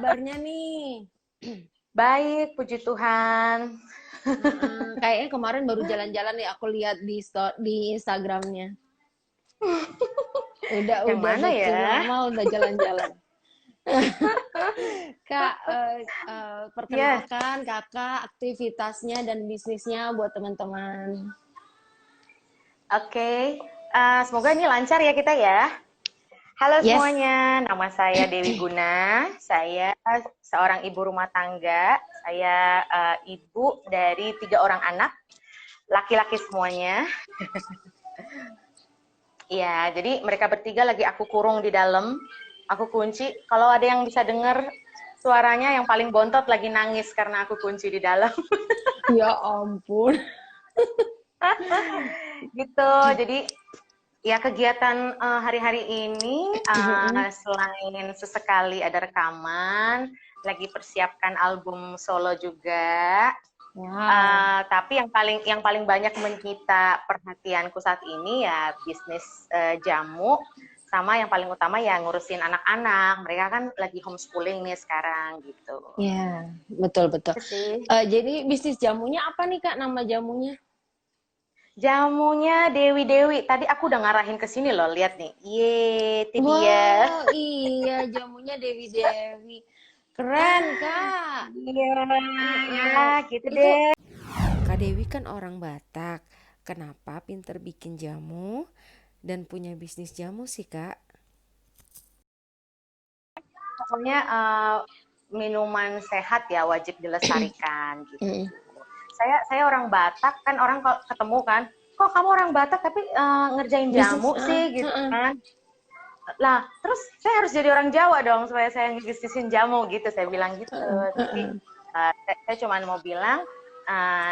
kabarnya nih? Baik, puji Tuhan. Kayaknya kemarin baru jalan-jalan nih aku lihat di Instagramnya. Yang Udah mana booking ya? lama, udah jalan-jalan. Kak, Yes, perkenalkan kakak aktivitasnya dan bisnisnya buat teman-teman. oke. Semoga ini lancar ya kita ya. Halo Yes. semuanya, nama saya Dewi Guna. Saya seorang ibu rumah tangga. Saya ibu dari 3 orang anak, laki-laki semuanya. Iya, jadi mereka bertiga lagi aku kurung di dalam. Aku kunci. Kalau ada yang bisa dengar suaranya, yang paling bontot lagi nangis karena aku kunci di dalam. Ya ampun. Gitu. Jadi ya kegiatan hari-hari ini selain sesekali ada rekaman, lagi persiapkan album solo juga. Wow. Tapi yang paling banyak menyita perhatianku saat ini ya bisnis jamu, sama yang paling utama ya ngurusin anak-anak. Mereka kan lagi homeschooling nih sekarang gitu. Ya, betul-betul. Itu sih. Jadi bisnis jamunya apa nih Kak, nama jamunya? Jamunya Dewi Dewi. Tadi aku udah ngarahin ke sini loh, lihat nih. Itu dia. Wow, iya jamunya Dewi Dewi. Keren, Kak. Iya, ya Heeh. gitu Itu deh. Kak Dewi kan orang Batak. Kenapa pinter bikin jamu dan punya bisnis jamu sih, Kak? Pokoknya minuman sehat ya wajib dilestarikan gitu. mm, Saya orang Batak kan, orang kalau ketemu kan, kok kamu orang Batak tapi ngerjain bisnis, jamu sih gitu kan. Lah, terus saya harus jadi orang Jawa dong supaya saya ngebisnisin jamu gitu, saya bilang gitu. Tapi saya cuma mau bilang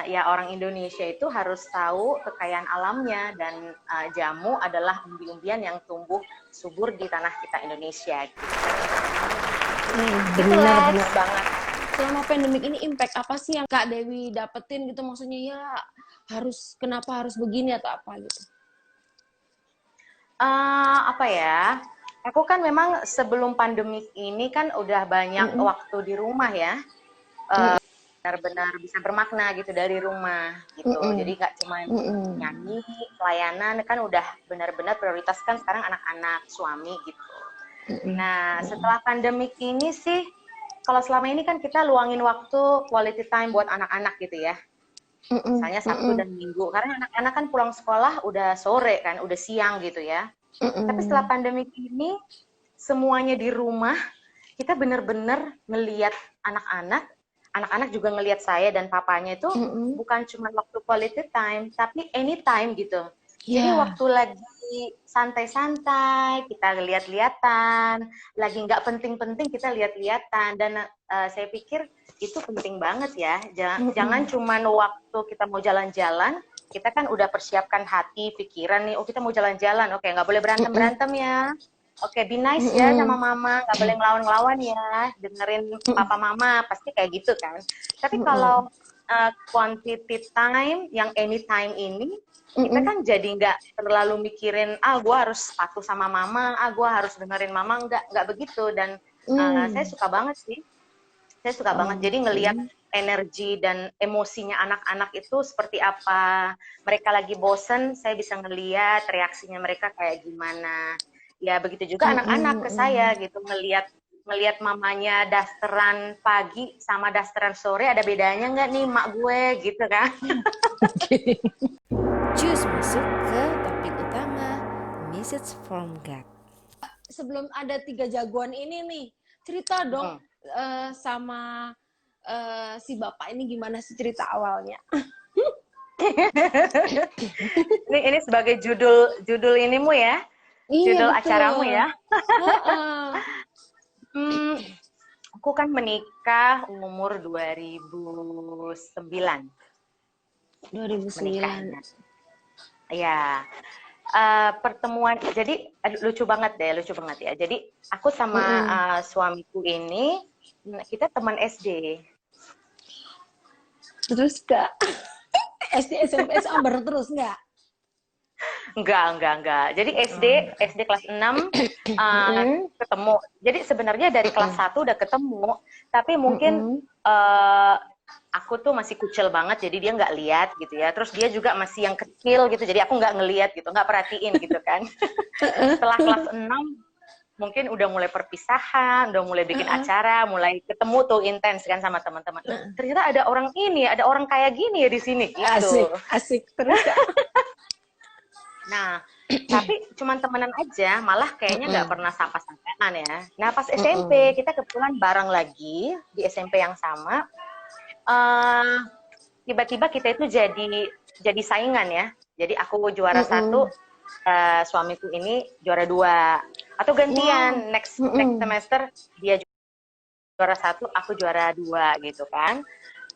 ya orang Indonesia itu harus tahu kekayaan alamnya, dan jamu adalah umbi-umbian yang tumbuh subur di tanah kita Indonesia. Gitu benar-benar Lex. banget. Selama pandemik ini impact apa sih yang Kak Dewi dapetin gitu? Maksudnya ya kenapa harus begini atau apa gitu? Apa ya? Aku kan memang sebelum pandemik ini kan udah banyak Mm-mm. waktu di rumah ya. Mm-mm. Benar-benar bisa bermakna gitu dari rumah gitu. Mm-mm. Jadi nggak cuma Mm-mm. nyanyi, pelayanan, kan udah benar-benar prioritaskan sekarang anak-anak, suami gitu. Mm-mm. Nah, setelah pandemik ini sih, kalau selama ini kan kita luangin waktu quality time buat anak-anak gitu ya. Mm-mm. Misalnya Sabtu Mm-mm. dan Minggu. Karena anak-anak kan pulang sekolah udah sore kan, udah siang gitu ya. Tapi setelah Mm-mm. pandemik ini, semuanya di rumah, kita benar-benar ngelihat anak-anak, anak-anak juga ngelihat saya dan papanya itu Mm-mm. bukan cuma waktu quality time, tapi anytime gitu. Jadi Ya. waktu lagi santai-santai, kita lihat-lihatan, lagi nggak penting-penting kita lihat-lihatan, dan saya pikir itu penting banget ya. Jangan Mm-mm. cuma waktu kita mau jalan-jalan, kita kan udah persiapkan hati, pikiran nih, oh kita mau jalan-jalan, oke nggak boleh Mm-mm. berantem-berantem ya. Oke, be nice ya sama Mm-mm. mama, nggak boleh ngelawan-ngelawan ya, dengerin papa mama, pasti kayak gitu kan. Tapi Mm-mm. kalau quantity time yang anytime ini, kita Mm-mm. kan jadi nggak terlalu mikirin, gue harus patuh sama mama, gue harus dengerin mama, nggak begitu. Dan saya Mm. suka banget sih, saya suka banget. Jadi Oke. ngelihat energi dan emosinya anak-anak itu seperti apa. Mereka lagi bosen, saya bisa ngelihat reaksinya mereka kayak gimana. Ya begitu juga anak-anak ke saya Mm-mm. gitu, ngelihat mamanya dasteran pagi sama dasteran sore, ada bedanya nggak nih mak gue gitu kan. Oke. Cus masuk ke topik utama, Message from God. Sebelum ada 3 jagoan ini nih, cerita dong Hmm. sama si bapak ini gimana sih cerita awalnya? Ini sebagai judul inimu ya, Iya judul acaramu betul. ya. Heeh. Aku kan menikah umur 2009 2009. menikahnya. Ya, pertemuan, jadi lucu banget ya. Jadi aku sama Mm-mm. suamiku ini, kita teman SD. Terus Kak, SD SMP bareng terus nggak? Enggak. Jadi SD kelas 6 Mm-mm. ketemu. Jadi sebenarnya dari kelas 1 udah ketemu, tapi mungkin Mm-mm. eh, aku tuh masih kucel banget, jadi dia nggak lihat gitu ya. Terus dia juga masih yang kecil gitu, jadi aku nggak ngelihat gitu, nggak perhatiin gitu kan. Setelah kelas 6 mungkin udah mulai perpisahan, udah mulai bikin acara, mulai ketemu tuh intens kan sama teman-teman. Ternyata ada orang ini, ada orang kayak gini ya di sini gitu. Asik terus Kak. Nah, tapi cuman temenan aja, malah kayaknya nggak pernah sapa-sapaan ya. Nah, pas SMP, kita kebetulan bareng lagi di SMP yang sama. eh Tiba-tiba kita itu jadi saingan ya. Jadi aku juara satu, suamiku ini juara dua. Atau Wow. gantian, next semester dia juara satu, aku juara dua gitu kan.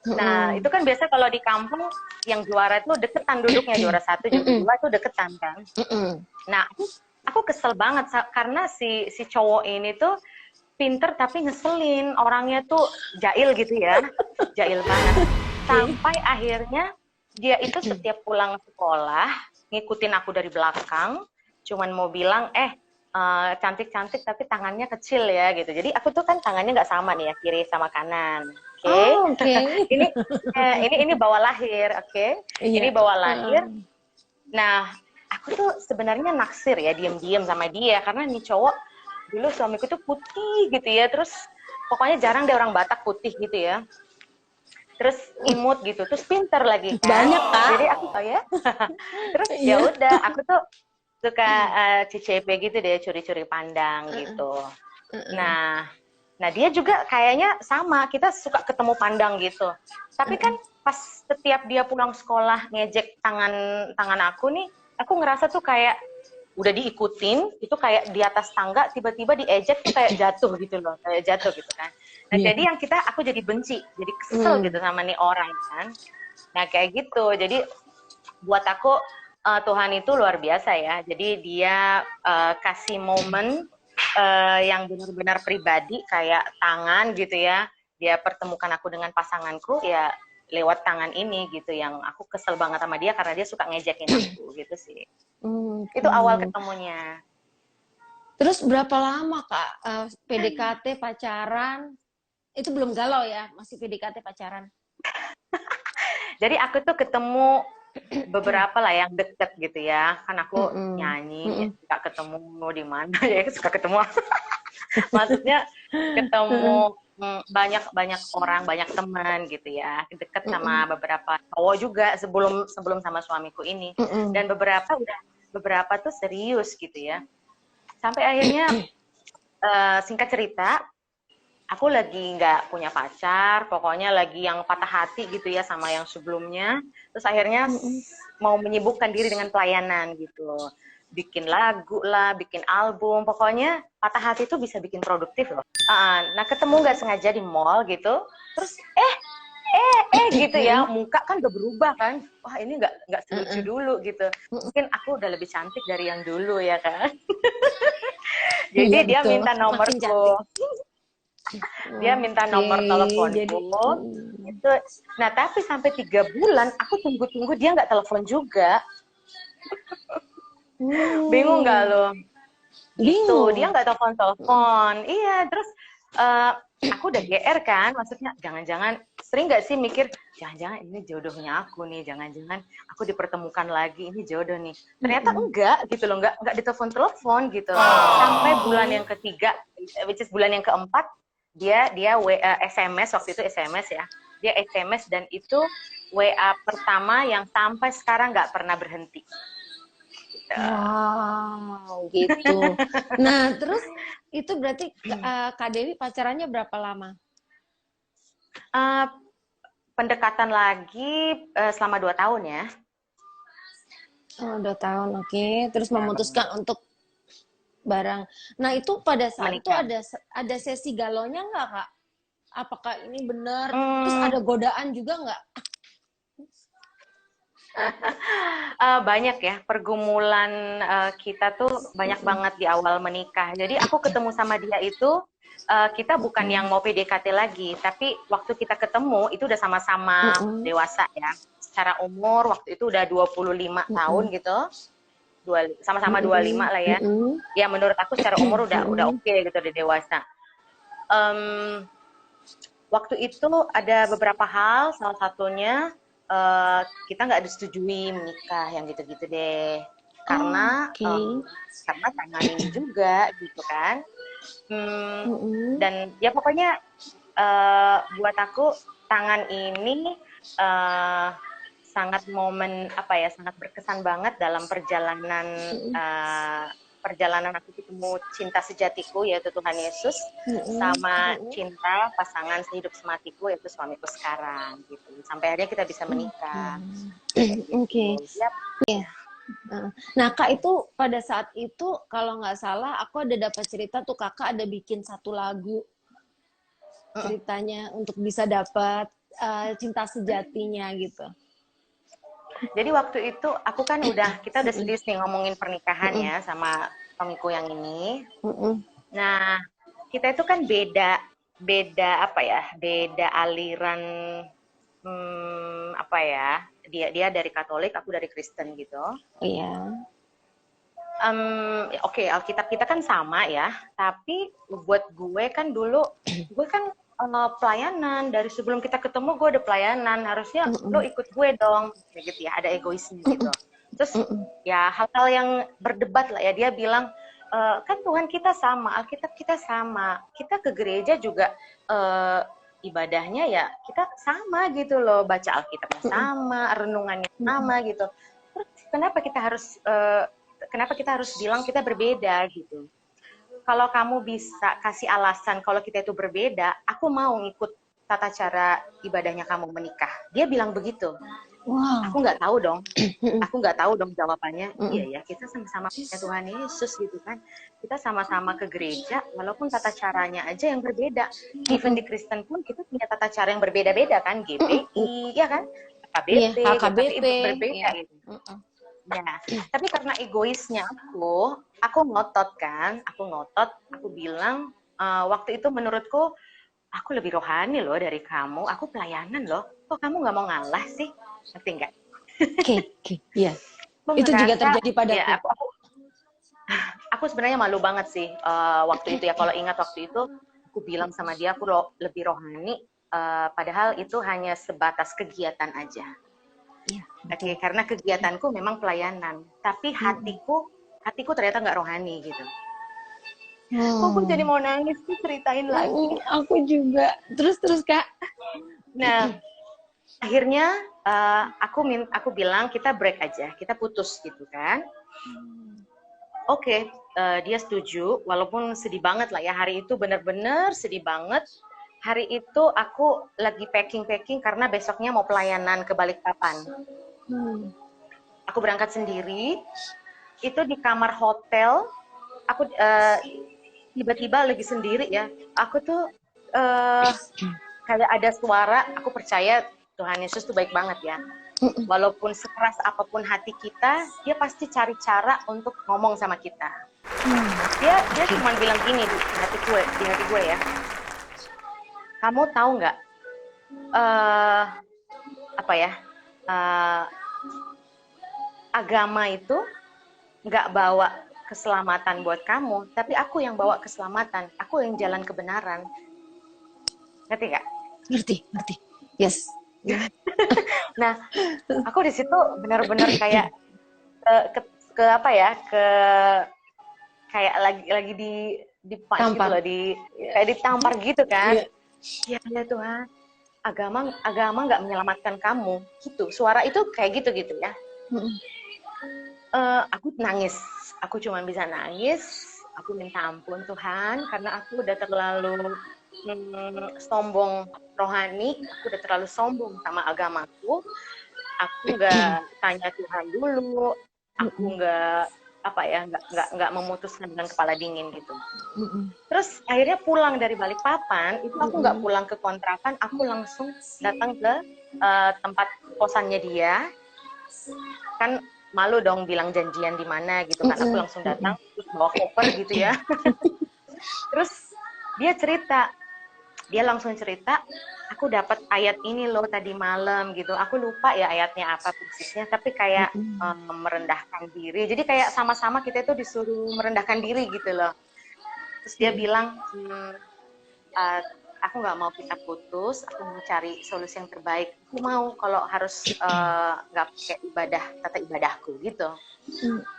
Nah, itu kan biasa kalau di kampung yang juara itu deketan duduknya, juara satu, juara dua itu deketan kan. Nah, aku kesel banget karena si cowok ini tuh pinter tapi ngeselin, orangnya tuh jahil gitu ya, jahil banget. Sampai akhirnya dia itu setiap pulang sekolah ngikutin aku dari belakang, cuman mau bilang, cantik-cantik tapi tangannya kecil ya gitu. Jadi aku tuh kan tangannya nggak sama nih ya, kiri sama kanan. Oke. Oh, oke. Ini bawa lahir, oke. Ini Iya. bawa lahir. Nah, aku tuh sebenarnya naksir ya, diem-diem sama dia karena nih cowok dulu suamiku tuh putih gitu ya, terus pokoknya jarang deh orang Batak putih gitu ya. Terus imut gitu, terus pinter lagi kan. Banyak Kak. Jadi aku ya. Terus ya Iya. udah, aku tuh suka CCP gitu deh, curi-curi pandang gitu. Nah, dia juga kayaknya sama, kita suka ketemu pandang gitu. Tapi kan pas setiap dia pulang sekolah ngejek tangan aku nih, aku ngerasa tuh kayak udah diikutin, itu kayak di atas tangga tiba-tiba diejek tuh kayak jatuh gitu loh, kayak jatuh gitu kan. Nah, jadi yang aku jadi benci, jadi kesel gitu sama nih orang kan. Nah, kayak gitu. Jadi buat aku Tuhan itu luar biasa ya. Jadi dia kasih momen yang benar-benar pribadi kayak tangan gitu ya. Dia pertemukan aku dengan pasanganku ya lewat tangan ini gitu, yang aku kesel banget sama dia karena dia suka ngejekin aku gitu sih. Itu awal ketemunya. Terus berapa lama Kak PDKT pacaran? Itu belum galau ya, masih PDKT pacaran. Jadi aku tuh ketemu beberapa lah yang deket gitu ya. Kan aku nyanyi, suka ketemu di mana ya, suka ketemu. Maksudnya ketemu banyak orang, banyak teman gitu ya. Deket sama beberapa cowok juga sebelum sama suamiku ini. Dan beberapa tuh serius gitu ya. Sampai akhirnya singkat cerita, aku lagi nggak punya pacar, pokoknya lagi yang patah hati gitu ya sama yang sebelumnya. Terus akhirnya mau menyibukkan diri dengan pelayanan gitu. Bikin lagu lah, bikin album, pokoknya patah hati itu bisa bikin produktif loh. Nah, ketemu nggak sengaja di mall gitu, terus gitu ya, muka kan udah berubah kan. Wah, ini nggak selucu dulu gitu. Mungkin aku udah lebih cantik dari yang dulu ya kan. Jadi Iya, dia betul. minta nomorku. Dia minta nomor teleponku. Jadi, itu. Nah, tapi sampai 3 bulan aku tunggu-tunggu dia nggak telepon juga. Bingung nggak lo? Gitu, dia nggak telepon. Iya, terus aku udah GR kan, maksudnya jangan-jangan sering nggak sih mikir, jangan-jangan ini jodohnya aku nih, jangan-jangan aku dipertemukan lagi, ini jodoh nih. Ternyata enggak gitu loh, nggak ditelepon gitu. Sampai bulan yang ketiga, which is bulan yang keempat, dia SMS, waktu itu SMS ya, dia SMS dan itu WA pertama yang sampai sekarang nggak pernah berhenti. wow, gitu. Nah, terus itu berarti Kak Dewi pacarannya berapa lama? Pendekatan lagi selama 2 tahun ya. Oh, 2 tahun, oke. Terus memutuskan untuk bareng. Nah, itu pada saat itu ada sesi galonya nggak, Kak? Apakah ini benar? Terus ada godaan juga nggak? Banyak ya, pergumulan kita tuh banyak banget di awal menikah. Jadi aku ketemu sama dia itu, kita bukan yang mau PDKT lagi, tapi waktu kita ketemu itu udah sama-sama dewasa ya. Secara umur waktu itu udah 25 tahun gitu. sama-sama 25 lah ya. Ya menurut aku secara umur udah oke gitu, udah dewasa. Waktu itu ada beberapa hal, salah satunya kita nggak disetujui menikah yang gitu-gitu deh, karena tangan ini juga gitu kan. Dan ya pokoknya buat aku tangan ini sangat sangat berkesan banget dalam perjalanan aku ketemu cinta sejatiku yaitu Tuhan Yesus, sama cinta pasangan sehidup sematiku yaitu suamiku sekarang gitu. Sampai akhirnya kita bisa menikah. Oke. Iya. Nah Kak, itu pada saat itu kalau nggak salah aku ada dapat cerita tuh Kakak ada bikin satu lagu ceritanya untuk bisa dapat cinta sejatinya gitu. Jadi waktu itu aku kan kita udah serius nih ngomongin pernikahan ya sama suamiku yang ini. Nah, kita itu kan beda aliran dia dari Katolik, aku dari Kristen gitu. Iya. Oke, Alkitab kita kan sama ya, tapi buat gue kan dulu gue kan pelayanan, dari sebelum kita ketemu gue udah pelayanan, harusnya lo ikut gue dong, gitu ya, ada egoisnya gitu. Terus ya hal-hal yang berdebat lah ya, dia bilang kan Tuhan kita sama, Alkitab kita sama, kita ke gereja juga ibadahnya ya kita sama gitu loh, baca Alkitabnya sama, renungannya sama gitu. Terus kenapa kita harus bilang kita berbeda gitu? Kalau kamu bisa kasih alasan kalau kita itu berbeda, aku mau ngikut tata cara ibadahnya kamu menikah. Dia bilang begitu. Wow. Aku nggak tahu dong jawabannya. Iya ya, kita sama-sama punya Tuhan Yesus gitu kan. Kita sama-sama ke gereja, walaupun tata caranya aja yang berbeda. Even di Kristen pun kita punya tata cara yang berbeda-beda kan. GPI, ya kan? KKBP berbeda gitu. Ya, tapi karena egoisnya aku ngotot, aku bilang waktu itu menurutku aku lebih rohani loh dari kamu, aku pelayanan loh, kok kamu nggak mau ngalah sih, ngerti nggak? Oke, iya. Itu juga terjadi padaku. Ya, aku sebenarnya malu banget sih waktu itu ya, kalau ingat waktu itu aku bilang sama dia aku lebih rohani, padahal itu hanya sebatas kegiatan aja. Ya, Oke, karena kegiatanku memang pelayanan, tapi hatiku ternyata nggak rohani gitu. Aku jadi mau nangis sih ceritain lagi. Aku juga. Terus Kak. Nah, akhirnya aku bilang kita break aja, kita putus gitu kan. Oke, dia setuju, walaupun sedih banget lah ya, hari itu bener-bener sedih banget. Hari itu aku lagi packing karena besoknya mau pelayanan ke Balikpapan. Aku berangkat sendiri, itu di kamar hotel, aku tiba-tiba lagi sendiri ya. Aku tuh kayak ada suara, aku percaya Tuhan Yesus tuh baik banget ya. Walaupun sekeras apapun hati kita, dia pasti cari cara untuk ngomong sama kita. Dia cuma bilang gini di hati gue ya. Kamu tahu nggak agama itu nggak bawa keselamatan buat kamu, tapi aku yang bawa keselamatan, aku yang jalan kebenaran. Ngerti nggak? Ngerti. Yes. Nah, aku di situ benar-benar kayak kayak lagi dipunch gitu loh, kayak ditampar gitu kan. Ya Tuhan, agama nggak menyelamatkan kamu gitu. Suara itu kayak gitu ya. Aku nangis, aku cuma bisa nangis. Aku minta ampun Tuhan karena aku udah terlalu sombong rohani, aku udah terlalu sombong sama agamaku. Aku nggak tanya Tuhan dulu, aku nggak memutuskan dengan kepala dingin gitu. Terus akhirnya pulang dari Balikpapan, itu aku nggak pulang ke kontrakan, aku langsung datang ke tempat kosannya dia. Kan malu dong bilang janjian di mana gitu kan, aku langsung datang terus bawa koper gitu ya. Terus dia langsung cerita, aku dapat ayat ini loh tadi malam gitu. Aku lupa ya ayatnya apa persisnya, tapi kayak merendahkan diri. Jadi kayak sama-sama kita itu disuruh merendahkan diri gitu loh. Terus dia bilang, uh, aku nggak mau kita putus, aku mau cari solusi yang terbaik. Aku mau kalau harus nggak pakai ibadah, tata ibadahku gitu.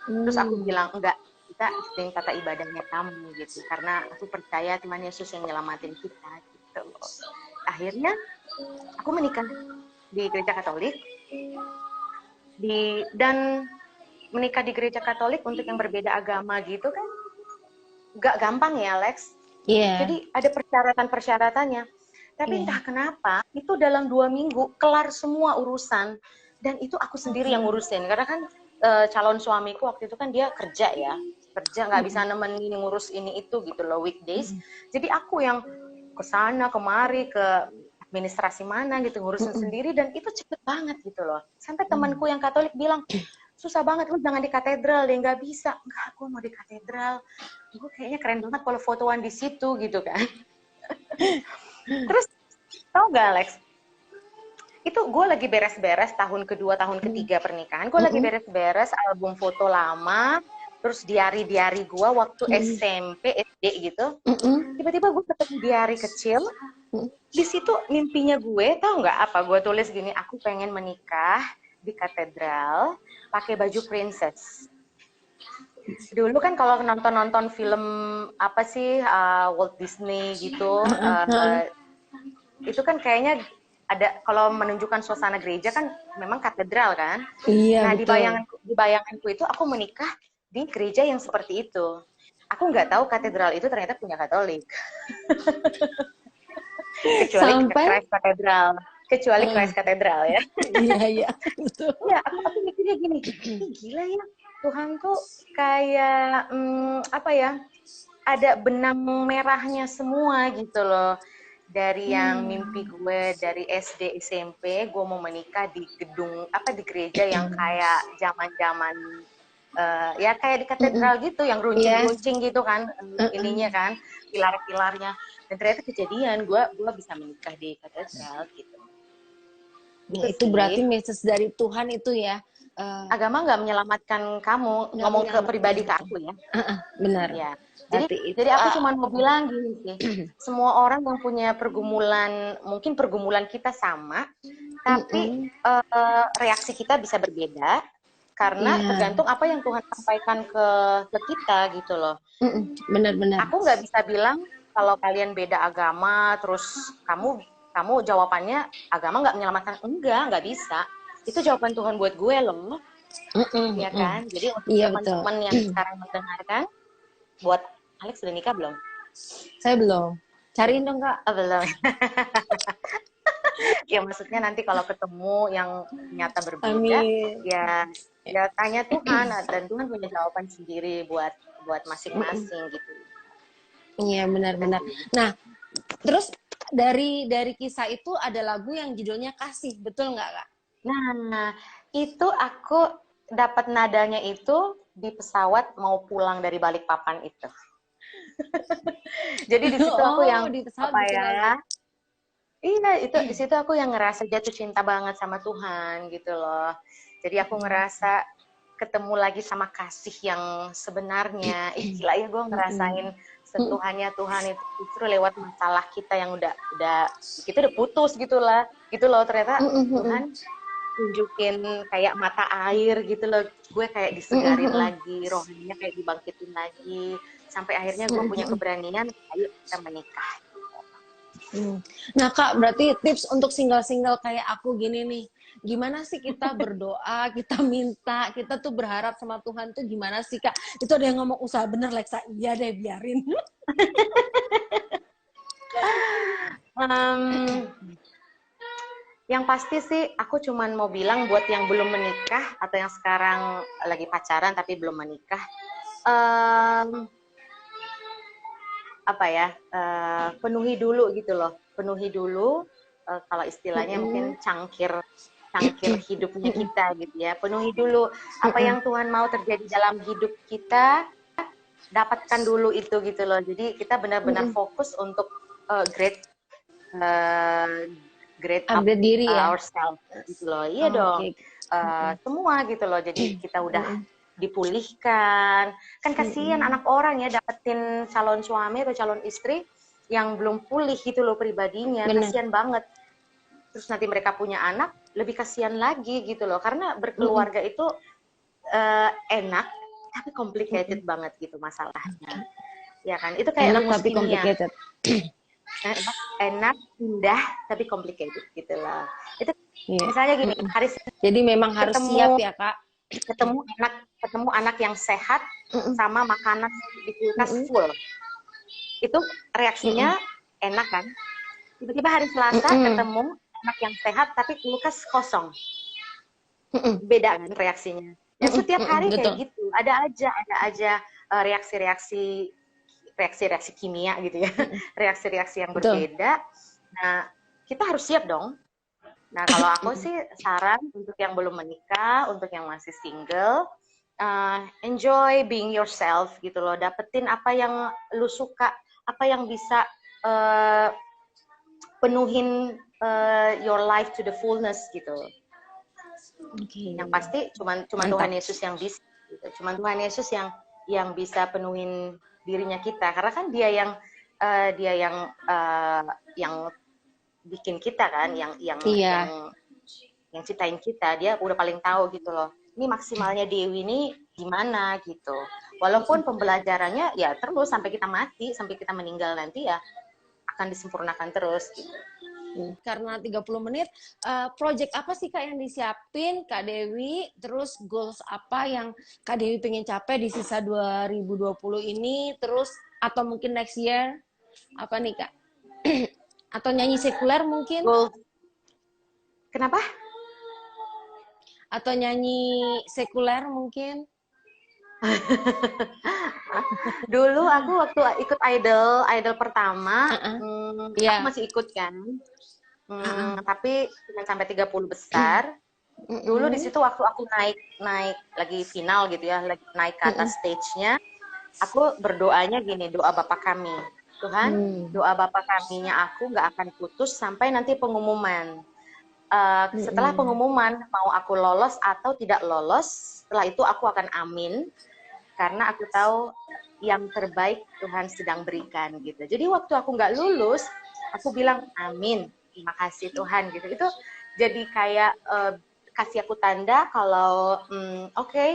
Terus aku bilang, enggak, kita ikutin tata ibadahnya kamu gitu. Karena aku percaya Tuhan Yesus yang nyelamatin kita gitu. Akhirnya aku menikah di gereja Katolik, dan menikah di gereja Katolik untuk yang berbeda agama gitu kan nggak gampang ya, Lex. Jadi ada persyaratan-persyaratannya. Tapi entah kenapa itu dalam 2 minggu kelar semua urusan, dan itu aku sendiri yang ngurusin. Karena kan calon suamiku waktu itu kan dia kerja nggak bisa nemenin ngurus ini itu gitu loh, weekdays. Jadi aku yang kesana kemari ke administrasi mana gitu ngurusin sendiri, dan itu cepet banget gitu loh. Sampai temanku yang Katolik bilang, susah banget, lu jangan di katedral deh, nggak bisa. Enggak, aku mau di katedral. Gue kayaknya keren banget kalau fotoan di situ gitu kan. Terus tau gak Alex, itu gue lagi beres-beres tahun kedua, tahun ketiga pernikahan, gue lagi beres-beres album foto lama, terus diari-diari gue waktu SMP, SD gitu. Tiba-tiba gue ketemu diari kecil, di situ mimpinya gue, tau nggak apa? Gue tulis gini, aku pengen menikah di katedral, pakai baju princess. Dulu kan kalau nonton film apa sih Walt Disney gitu, itu kan kayaknya ada kalau menunjukkan suasana gereja kan memang katedral kan. Iya, Nah betul. di bayanganku itu aku menikah di gereja yang seperti itu. Aku nggak tahu katedral itu ternyata punya Katolik. kecuali Sampai Christ Katedral, Christ Katedral ya. iya betul. Ya, aku mikirnya gini, gila ya, Tuhan tuh kayak apa ya, ada benang merahnya semua gitu loh. Dari yang mimpi gue dari SD SMP, gue mau menikah di gedung di gereja yang kayak zaman-zaman ya kayak di katedral gitu, yang runcing-runcing gitu kan, ininya kan, pilar-pilarnya. Dan ternyata kejadian gue bisa menikah di katedral gitu. Nah, itu berarti message dari Tuhan itu ya. Agama nggak menyelamatkan kamu, ngomong ke pribadi ke aku ya. Benar. Ya. Jadi Aku cuma mau bilang gini sih, semua orang yang punya pergumulan, mungkin pergumulan kita sama, tapi reaksi kita bisa berbeda karena tergantung apa yang Tuhan sampaikan ke kita gitu loh. Benar-benar. Aku nggak bisa bilang kalau kalian beda agama, terus kamu jawabannya agama nggak menyelamatkan, nggak bisa. Itu jawaban Tuhan buat gue loh, ya kan? Jadi untuk teman-teman yang sekarang mendengarkan, buat Alex sudah nikah belum? Saya belum. Cariin dong Kak. Oh, belum. Ya maksudnya nanti kalau ketemu yang nyata berbeda, ya tanya Tuhan, dan Tuhan punya jawaban sendiri buat masing-masing gitu. Iya benar-benar. Nah, terus dari kisah itu ada lagu yang judulnya Kasih, betul nggak Kak? Nah, itu aku dapat nadanya itu di pesawat mau pulang dari Balikpapan itu. Jadi di situ aku yang apa ya? Iya, itu di situ aku yang ngerasa jatuh cinta banget sama Tuhan gitu loh. Jadi aku ngerasa ketemu lagi sama kasih yang sebenarnya. Gila ya, gue ngerasain sentuhannya Tuhan itu justru lewat masalah kita yang udah kita udah putus gitu loh, ternyata Tuhan tunjukin kayak mata air gitu loh, gue kayak disegarin lagi, rohaninya kayak dibangkitin lagi, sampai akhirnya gue punya keberanian, ayo kita menikah. Nah Kak, berarti tips untuk single-single kayak aku gini nih, gimana sih kita berdoa, kita minta, kita tuh berharap sama Tuhan tuh gimana sih Kak? Itu ada yang ngomong usaha bener Lexa, iya deh biarin. Yang pasti sih aku cuman mau bilang buat yang belum menikah atau yang sekarang lagi pacaran tapi belum menikah, penuhi dulu gitu loh, kalau istilahnya mungkin cangkir hidupnya kita gitu ya, penuhi dulu apa yang Tuhan mau terjadi dalam hidup kita, dapatkan dulu itu gitu loh. Jadi kita benar-benar fokus untuk uh, grade up Upgrade diri ya. ourselves gitu loh. Iya dong. Semua gitu loh. Jadi kita udah dipulihkan. Kan kasihan anak orang ya dapetin calon suami atau calon istri yang belum pulih gitu loh pribadinya. Bener. Kasihan banget. Terus nanti mereka punya anak, lebih kasihan lagi gitu loh. Karena berkeluarga itu enak, tapi complicated banget gitu masalahnya. Ya kan? Itu kayak Enak rumus tapi kimia. complicated. Enak, indah, tapi complicated gitu loh. Itu Iya. misalnya gini, hari Jadi memang harus siap ya Kak. ketemu anak yang sehat sama makanan di kulkas full. Itu reaksinya enak kan? Tiba-tiba hari Selasa ketemu anak yang sehat tapi kulkas kosong. Beda kan reaksinya. Dan setiap hari kayak gitu. Ada aja reaksi-reaksi kimia gitu ya. Reaksi-reaksi yang berbeda. Nah, kita harus siap dong. Nah, kalau aku sih saran untuk yang belum menikah, untuk yang masih single, enjoy being yourself gitu loh. Dapetin apa yang lu suka, apa yang bisa penuhin your life to the fullness gitu. Yang pasti cuman Tuhan Yesus yang bisa gitu. Cuman Tuhan Yesus yang bisa penuhin dirinya kita, karena kan dia yang bikin kita kan, yang ciptain kita, dia udah paling tahu gitu loh. Ini maksimalnya Dewi ini gimana gitu. Walaupun pembelajarannya ya terus sampai kita mati, sampai kita meninggal nanti ya akan disempurnakan terus gitu. Karena 30 menit, project apa sih Kak yang disiapin Kak Dewi? Terus goals apa yang Kak Dewi pengen capai di sisa 2020 ini? Terus atau mungkin next year? Apa nih Kak? Atau nyanyi sekuler mungkin? Kenapa? Atau nyanyi sekuler mungkin? Dulu aku waktu ikut idol pertama, aku masih ikut kan. Tapi cuma sampai 30 besar. Dulu di situ waktu aku naik lagi final gitu ya, lagi naik ke atas stage-nya, aku berdoanya gini, doa Bapa Kami. Tuhan, doa Bapa Kami-nya aku nggak akan putus sampai nanti pengumuman. Setelah pengumuman mau aku lolos atau tidak lolos, setelah itu aku akan amin, karena aku tahu yang terbaik Tuhan sedang berikan gitu. Jadi waktu aku nggak lulus, aku bilang amin, terima kasih Tuhan gitu. Itu jadi kayak kasih aku tanda kalau oke,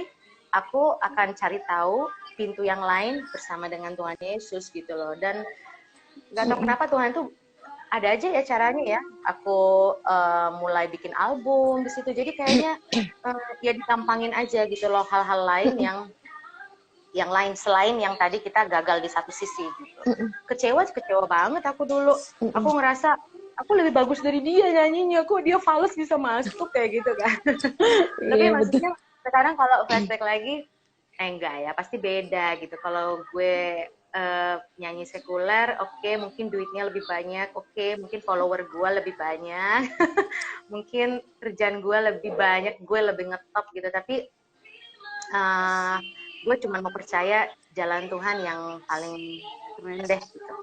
aku akan cari tahu pintu yang lain bersama dengan Tuhan Yesus gitu loh. Dan nggak tahu kenapa Tuhan tuh ada aja ya caranya ya. Aku mulai bikin album di situ. Jadi kayaknya ya ditampangin aja gitu loh hal-hal lain yang lain selain yang tadi kita gagal di satu sisi gitu. Kecewa banget aku dulu. Aku ngerasa aku lebih bagus dari dia nyanyinya, kok dia fals bisa masuk kayak gitu kan. Tapi maksudnya sekarang kalau flashback lagi enggak ya, pasti beda gitu. Kalau gue nyanyi sekuler, oke, mungkin duitnya lebih banyak, oke, mungkin follower gue lebih banyak, mungkin kerjaan gue lebih banyak, gue lebih ngetop gitu. Tapi gue cuma mau percaya jalan Tuhan yang paling keren deh gitu.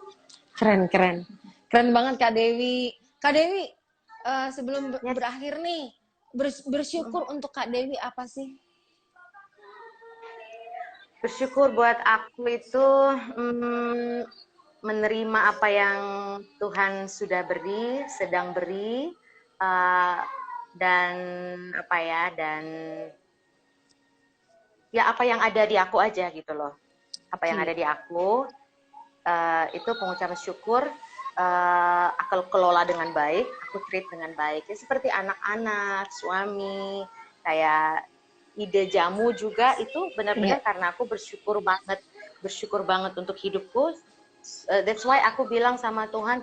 Keren banget Kak Dewi. Kak Dewi, sebelum berakhir nih, bersyukur untuk Kak Dewi apa sih? Bersyukur buat aku itu menerima apa yang Tuhan sudah beri, sedang beri, dan apa yang ada di aku aja gitu loh. Apa yang ada di aku, itu pengucapan syukur, aku kelola dengan baik, aku treat dengan baik. Ya, seperti anak-anak, suami, kayak ide jamu juga itu benar-benar karena aku bersyukur banget untuk hidupku. That's why aku bilang sama Tuhan,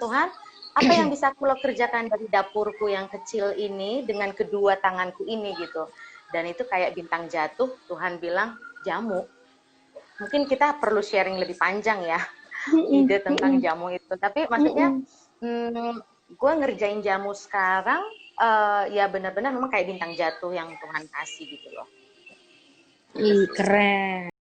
apa yang bisa aku kerjakan dari dapurku yang kecil ini dengan kedua tanganku ini gitu. Dan itu kayak bintang jatuh, Tuhan bilang jamu. Mungkin kita perlu sharing lebih panjang ya ide tentang jamu itu. Tapi maksudnya gue ngerjain jamu sekarang ya benar-benar memang kayak bintang jatuh yang Tuhan kasih gitu loh. Ih, keren.